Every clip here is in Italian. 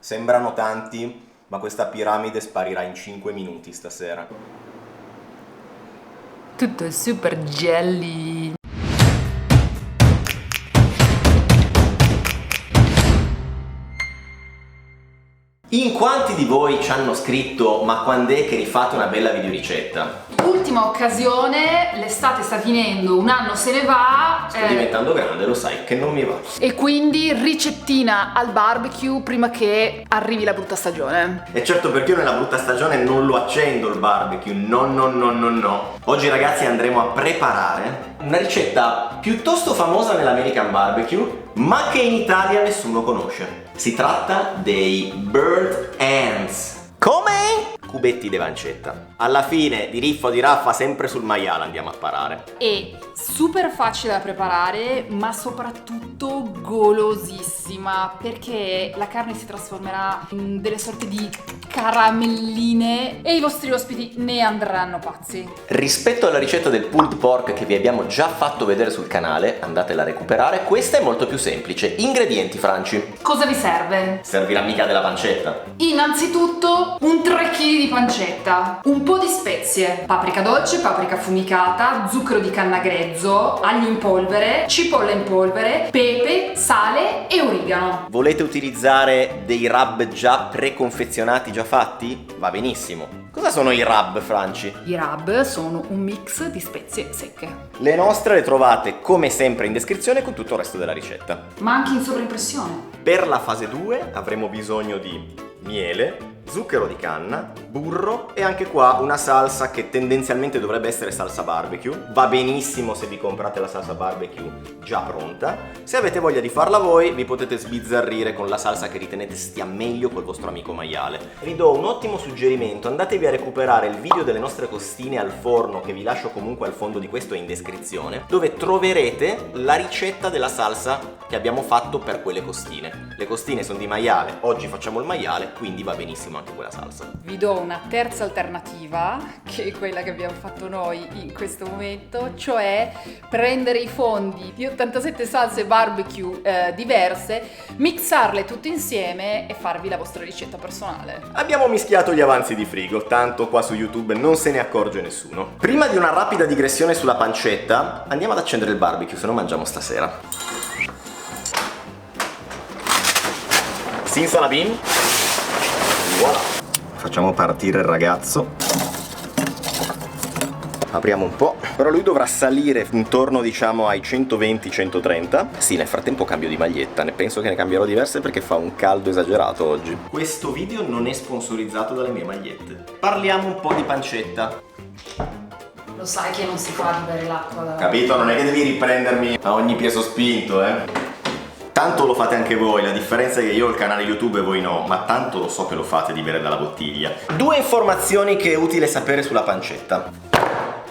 Sembrano tanti, ma questa piramide sparirà in 5 minuti stasera. Tutto è super jelly. In quanti di voi ci hanno scritto ma quando è che rifate una bella videoricetta? Ultima occasione, l'estate sta finendo, un anno se ne va. Sto diventando grande, lo sai, che non mi va. E quindi ricettina al barbecue prima che arrivi la brutta stagione. E certo, perché io nella brutta stagione non lo accendo il barbecue, no. Oggi ragazzi andremo a preparare una ricetta piuttosto famosa nell'American barbecue, ma che in Italia nessuno conosce. Si tratta dei burnt ends. Come? Cubetti di pancetta. Alla fine, di riffa o di raffa, sempre sul maiale andiamo a parare. E super facile da preparare, ma soprattutto golosissima, perché la carne si trasformerà in delle sorte di caramelline e i vostri ospiti ne andranno pazzi. Rispetto alla ricetta del pulled pork che vi abbiamo già fatto vedere sul canale, andatela a recuperare, questa è molto più semplice. Ingredienti, Franci. Cosa vi serve? Servirà mica della pancetta. Innanzitutto un 3 kg di pancetta, un po' di spezie, paprika dolce, paprika affumicata, zucchero di canna grezzo, aglio in polvere, cipolla in polvere, pepe, sale e origano. Volete utilizzare dei rub già preconfezionati, già fatti? Va benissimo. Cosa sono i rub, Franci? I rub sono un mix di spezie secche. Le nostre le trovate come sempre in descrizione con tutto il resto della ricetta. Ma anche in sovraimpressione. Per la fase 2 avremo bisogno di miele, zucchero di canna, burro e anche qua una salsa che tendenzialmente dovrebbe essere salsa barbecue. Va benissimo se vi comprate la salsa barbecue già pronta. Se avete voglia di farla voi, vi potete sbizzarrire con la salsa che ritenete stia meglio col vostro amico maiale. Vi do un ottimo suggerimento: andatevi a recuperare il video delle nostre costine al forno, che vi lascio comunque al fondo di questo e in descrizione, dove troverete la ricetta della salsa che abbiamo fatto per quelle costine. Le costine sono di maiale, oggi facciamo il maiale, quindi va benissimo anche quella salsa. Vi do una terza alternativa, che è quella che abbiamo fatto noi in questo momento, cioè prendere i fondi di 87 salse barbecue diverse, mixarle tutte insieme e farvi la vostra ricetta personale. Abbiamo mischiato gli avanzi di frigo, tanto qua su YouTube non se ne accorge nessuno. Prima di una rapida digressione sulla pancetta, andiamo ad accendere il barbecue, se no mangiamo stasera. Simsalabim. Voilà. Facciamo partire il ragazzo. Apriamo un po'. Però lui dovrà salire intorno, diciamo, ai 120-130. Sì, nel frattempo cambio di maglietta. Ne penso che ne cambierò diverse perché fa un caldo esagerato oggi. Questo video non è sponsorizzato dalle mie magliette. Parliamo un po' di pancetta. Lo sai che non si fa di bere l'acqua da... Capito? Non è che devi riprendermi a ogni piè sospinto, eh? Tanto lo fate anche voi, la differenza è che io ho il canale YouTube e voi no, ma tanto lo so che lo fate di bere dalla bottiglia. 2 informazioni che è utile sapere sulla pancetta.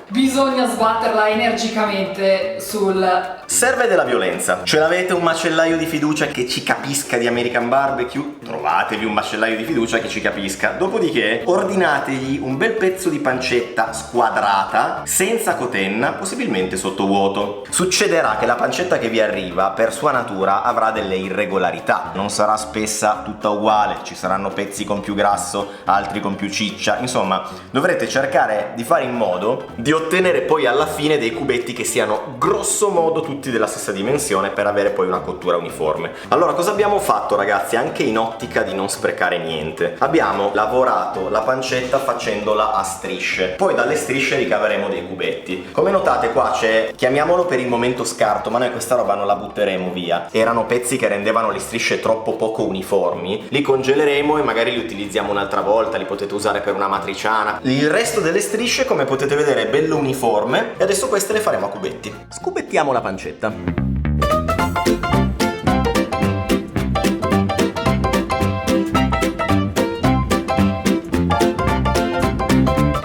Bisogna sbatterla energicamente sul... Serve della violenza. Ce l'avete un macellaio di fiducia che ci capisca di American barbecue? Trovatevi un macellaio di fiducia che ci capisca. Dopodiché ordinategli un bel pezzo di pancetta squadrata, senza cotenna, possibilmente sottovuoto. Succederà che la pancetta che vi arriva, per sua natura, avrà delle irregolarità. Non sarà spessa tutta uguale, ci saranno pezzi con più grasso, altri con più ciccia. Insomma, dovrete cercare di fare in modo di ottenere poi alla fine dei cubetti che siano grosso modo tutti della stessa dimensione per avere poi una cottura uniforme. Allora, cosa abbiamo fatto ragazzi? Anche in ottica di non sprecare niente, abbiamo lavorato la pancetta facendola a strisce, poi dalle strisce ricaveremo dei cubetti. Come notate qua c'è, chiamiamolo per il momento scarto, ma noi questa roba non la butteremo via. Erano pezzi che rendevano le strisce troppo poco uniformi, li congeleremo e magari li utilizziamo un'altra volta, li potete usare per una matriciana. Il resto delle strisce, come potete vedere, è bello uniforme e adesso queste le faremo a cubetti. Scubettiamo la pancetta.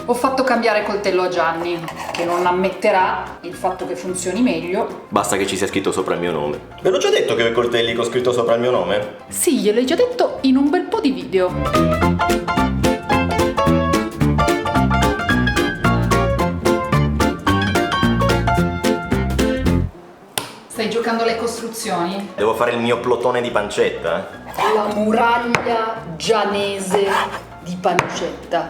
Ho fatto cambiare coltello a Gianni, che non ammetterà il fatto che funzioni meglio. Basta che ci sia scritto sopra il mio nome. Ve l'ho già detto che ho i coltelli con scritto sopra il mio nome? Sì, gliel'hai già detto in un bel po' di video. Stai giocando alle costruzioni? Devo fare il mio plotone di pancetta? La muraglia gianese di pancetta.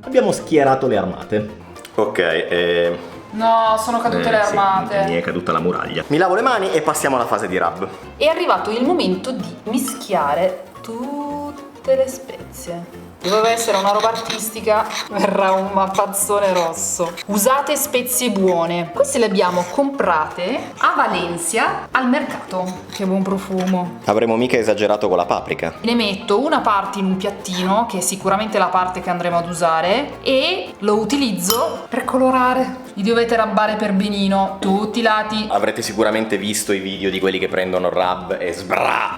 Abbiamo schierato le armate. Ok, No, sono cadute le armate. mi è caduta la muraglia. Mi lavo le mani e passiamo alla fase di rub. È arrivato il momento di mischiare tutte le spezie. Doveva essere una roba artistica, verrà un mappazzone rosso. Usate spezie buone. Queste le abbiamo comprate a Valencia al mercato. Che buon profumo. Avremmo mica esagerato con la paprika. Ne metto una parte in un piattino, che è sicuramente la parte che andremo ad usare, e lo utilizzo per colorare. Li dovete rabbare per benino, tutti i lati. Avrete sicuramente visto i video di quelli che prendono il rub e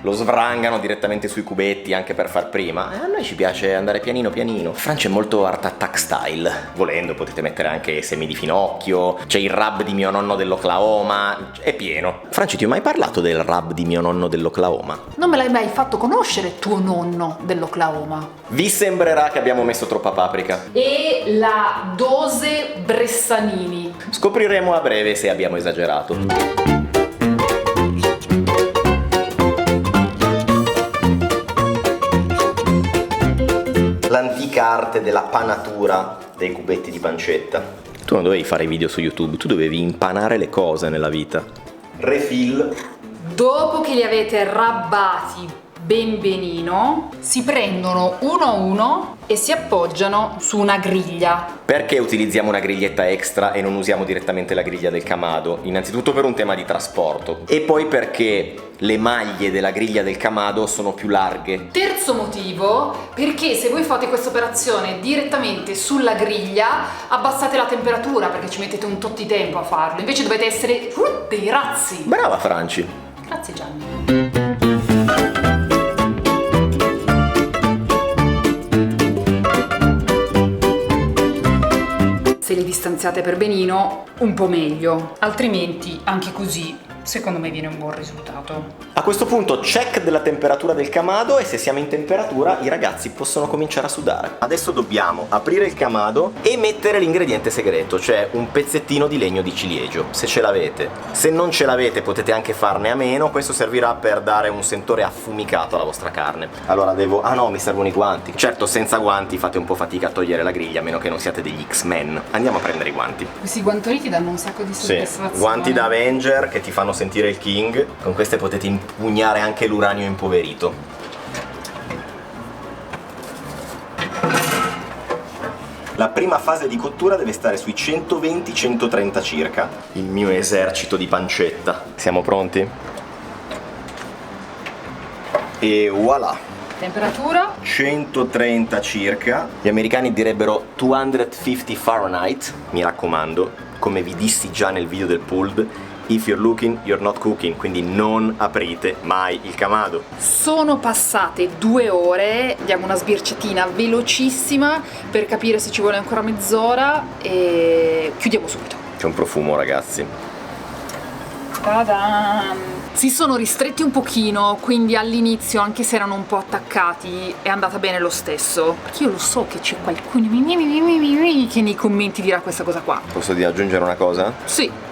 lo svrangano direttamente sui cubetti anche per far prima. A noi ci piace andare pianino pianino. Francia è molto Art Attack style. Volendo potete mettere anche semi di finocchio. C'è il rub di mio nonno dell'Oklahoma. È pieno. Franci, ti ho mai parlato del rub di mio nonno dell'Oklahoma? Non me l'hai mai fatto conoscere tuo nonno dell'Oklahoma. Vi sembrerà che abbiamo messo troppa paprika. E la dose Bressanini. Scopriremo a breve se abbiamo esagerato. L'antica arte della panatura dei cubetti di pancetta. Tu non dovevi fare video su YouTube, tu dovevi impanare le cose nella vita. Refill. Dopo che li avete rabbati ben benino, si prendono uno a uno e si appoggiano su una griglia. Perché utilizziamo una griglietta extra e non usiamo direttamente la griglia del Kamado? Innanzitutto per un tema di trasporto e poi perché le maglie della griglia del Kamado sono più larghe. Terzo motivo, perché se voi fate questa operazione direttamente sulla griglia abbassate la temperatura, perché ci mettete un tot di tempo a farlo, invece dovete essere dei razzi. Brava Franci. Grazie Gianni. Se li distanziate per benino, un po' meglio, altrimenti anche così secondo me viene un buon risultato. A questo punto check della temperatura del Kamado e se siamo in temperatura i ragazzi possono cominciare a sudare. Adesso dobbiamo aprire il Kamado e mettere l'ingrediente segreto, cioè un pezzettino di legno di ciliegio, se ce l'avete. Se non ce l'avete potete anche farne a meno, questo servirà per dare un sentore affumicato alla vostra carne. Allora ah no, mi servono i guanti. Certo, senza guanti fate un po' fatica a togliere la griglia, a meno che non siate degli X-Men. Andiamo a prendere i guanti. Questi guantoni ti danno un sacco di soddisfazione. Sì, guanti da Avenger che ti fanno sentire il King. Con queste potete impugnare anche l'uranio impoverito. La prima fase di cottura deve stare sui 120-130 circa. Il mio esercito di pancetta. Siamo pronti? E voilà! Temperatura? 130 circa. Gli americani direbbero 250 Fahrenheit. Mi raccomando, come vi dissi già nel video del pulled, if you're looking, you're not cooking, quindi non aprite mai il Kamado. Sono passate 2 ore, diamo una sbirciatina velocissima per capire se ci vuole ancora mezz'ora e chiudiamo subito. C'è un profumo, ragazzi. Ta-da! Si sono ristretti un pochino, quindi all'inizio, anche se erano un po' attaccati, è andata bene lo stesso. Perché io lo so che c'è qualcuno che nei commenti dirà questa cosa qua. Posso aggiungere una cosa? Sì.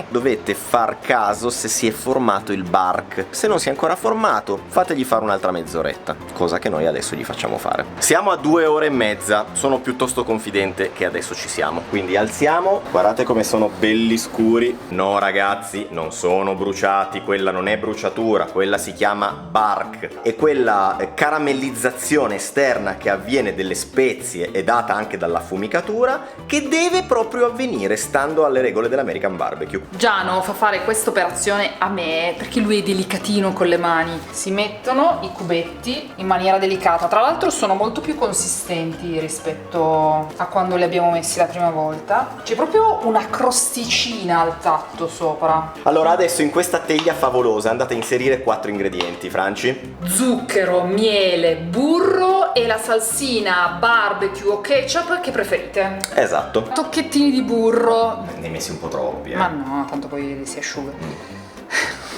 Dovete far caso se si è formato il bark. Se non si è ancora formato, fategli fare un'altra mezz'oretta, cosa che noi adesso gli facciamo fare. Siamo a 2 ore e mezza, sono piuttosto confidente che adesso ci siamo. Quindi alziamo, guardate come sono belli scuri. No ragazzi, non sono bruciati, quella non è bruciatura, quella si chiama bark. E quella caramellizzazione esterna che avviene delle spezie è data anche dall'affumicatura, che deve proprio avvenire stando alle regole dell'American Barbecue. Giano fa fare questa operazione a me perché lui è delicatino con le mani. Si mettono i cubetti in maniera delicata, tra l'altro sono molto più consistenti rispetto a quando li abbiamo messi la prima volta. C'è proprio una crosticina al tatto sopra. Allora adesso in questa teglia favolosa andate a inserire 4 ingredienti, Franci. Zucchero, miele, burro e la salsina barbecue o ketchup che preferite. Esatto. Tocchettini di burro. Ne hai messi un po' troppi, Ma no, tanto poi si asciuga.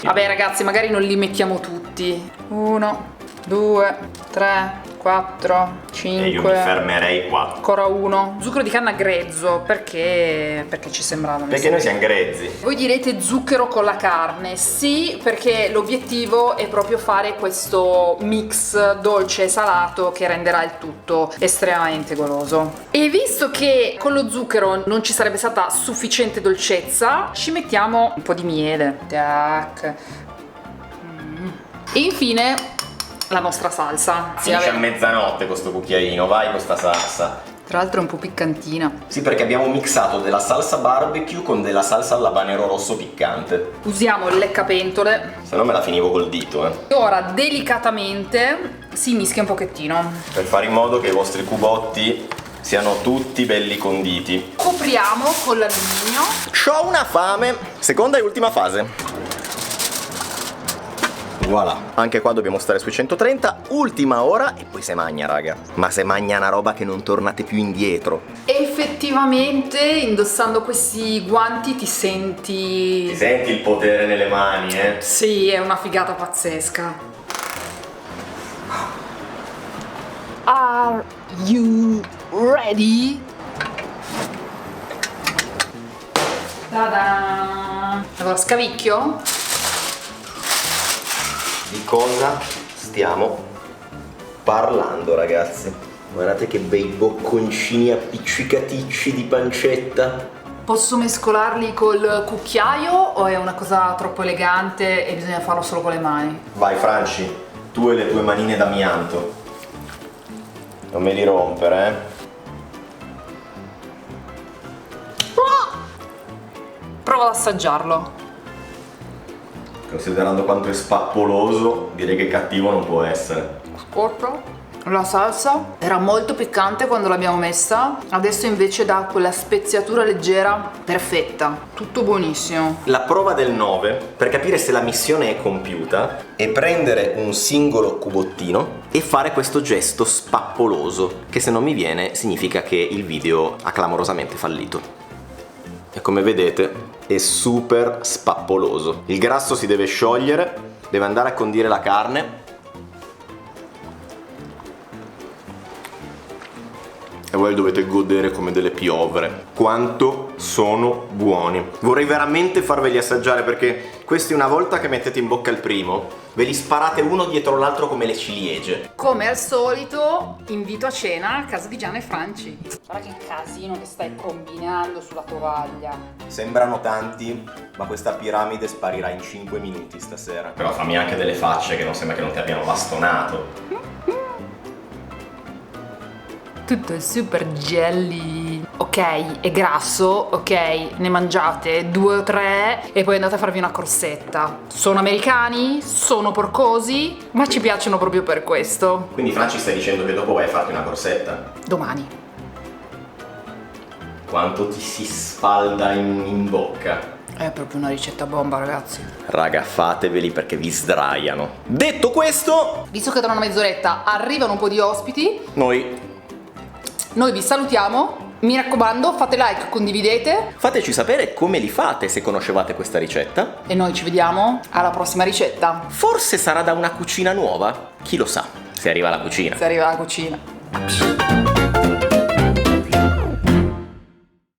Vabbè ragazzi, magari non li mettiamo tutti. 1, 2, 3, 4, E io mi 5, fermerei qua. ancora 1. Zucchero di canna grezzo, perché ci sembrava. Perché noi siamo grezzi. Voi direte zucchero con la carne, sì, perché l'obiettivo è proprio fare questo mix dolce e salato che renderà il tutto estremamente goloso. E visto che con lo zucchero non ci sarebbe stata sufficiente dolcezza, ci mettiamo un po' di miele. Tac. E infine la nostra salsa. Finisce a mezzanotte questo cucchiaino, vai con sta salsa. Tra l'altro è un po' piccantina. Sì, perché abbiamo mixato della salsa barbecue con della salsa all'habanero rosso piccante. Usiamo il leccapentole. Se no me la finivo col dito, Ora delicatamente si mischia un pochettino. per fare in modo che i vostri cubotti siano tutti belli conditi. Copriamo con l'alluminio. C'ho una fame. Seconda e ultima fase. Voilà, anche qua dobbiamo stare sui 130, ultima ora e poi se magna, raga. Ma se magna una roba che non tornate più indietro. Effettivamente, indossando questi guanti ti Ti senti... senti il potere nelle mani, Sì, è una figata pazzesca. Are you ready? Ta-da! Allora, scavicchio? Di cosa stiamo parlando, ragazzi? Guardate che bei bocconcini appiccicaticci di pancetta. Posso mescolarli col cucchiaio o è una cosa troppo elegante e bisogna farlo solo con le mani? Vai Franci, tu e le tue manine d'amianto. Non me li rompere, Provo ad assaggiarlo. Considerando quanto è spappoloso, direi che cattivo non può essere. Ascolta. La salsa era molto piccante quando l'abbiamo messa, adesso invece dà quella speziatura leggera perfetta, tutto buonissimo. La prova del 9, per capire se la missione è compiuta, è prendere un singolo cubottino e fare questo gesto spappoloso, che se non mi viene significa che il video ha clamorosamente fallito. E come vedete è super spappoloso. Il grasso si deve sciogliere, deve andare a condire la carne. E voi dovete godere come delle piovre. Quanto sono buoni. Vorrei veramente farveli assaggiare, perché questi, una volta che mettete in bocca il primo, ve li sparate uno dietro l'altro come le ciliegie. Come al solito, invito a cena a casa di Gianna e Franci. Guarda che casino che stai combinando sulla tovaglia. Sembrano tanti, ma questa piramide sparirà in 5 minuti stasera. Però fammi anche delle facce che non sembra che non ti abbiano bastonato. Tutto il super jelly. Ok, è grasso, ok, ne mangiate 2 o 3 e poi andate a farvi una corsetta. Sono americani, sono porcosi, ma ci piacciono proprio per questo. Quindi Franci, stai dicendo che dopo vai a farti una corsetta? Domani. Quanto ti si sfalda in bocca. È proprio una ricetta bomba, ragazzi. Raga, fateveli perché vi sdraiano. Detto questo, Visto che tra una mezz'oretta arrivano un po' di ospiti, noi vi salutiamo. Mi raccomando, fate like, condividete fateci sapere come li fate, se conoscevate questa ricetta. e noi ci vediamo alla prossima ricetta. Forse sarà da una cucina nuova, chi lo sa, se arriva la cucina. Se arriva la cucina.